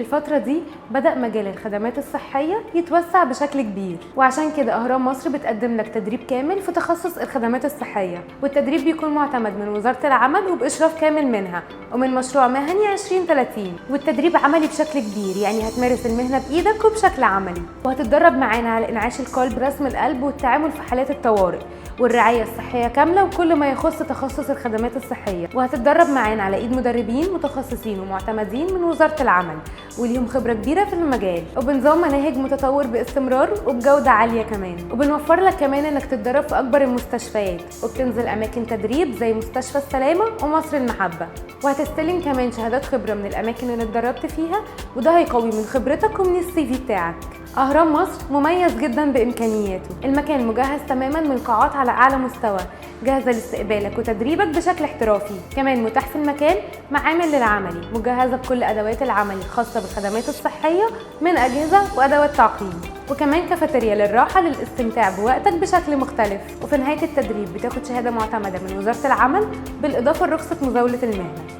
الفترة دي بدأ مجال الخدمات الصحية يتوسع بشكل كبير، وعشان كده أهرام مصر بتقدم لك تدريب كامل في تخصص الخدمات الصحية، والتدريب بيكون معتمد من وزارة العمل وبإشراف كامل منها ومن مشروع مهني 2030. والتدريب عملي بشكل كبير، يعني هتمارس المهنة بإيدك وبشكل عملي، وهتتدرب معانا على إنعاش القلب، رسم القلب، والتعامل في حالات الطوارئ، والرعاية الصحية كاملة، وكل ما يخص تخصص الخدمات الصحية. وهتتدرب معانا على إيد مدربين متخصصين ومعتمدين من وزارة العمل وليهم خبرة كبيرة في المجال، وبنظام مناهج متطور باستمرار وبجودة عالية كمان. وبنوفر لك كمان إنك تتدرب في أكبر المستشفيات، وبتنزل أماكن تدريب زي مستشفى السلامة ومصر المحبة، وهتستلم كمان شهادات خبرة من الأماكن اللي اتدربت فيها، وده هيقوي من خبرتك ومن السي في بتاعك. أهرام مصر مميز جدا بإمكانياته، المكان مجهز تماما من قاعات على أعلى مستوى، جاهزة لاستقبالك وتدريبك بشكل احترافي. كمان متاح في المكان معامل للعملي مجهزة بكل أدوات العمل الخاصة بالخدمات الصحية من أجهزة وأدوات تعقيم، وكمان كافيتيريا للراحة للاستمتاع بوقتك بشكل مختلف. وفي نهاية التدريب بتاخد شهادة معتمدة من وزارة العمل بالإضافة لرخصة مزاولة المهنة.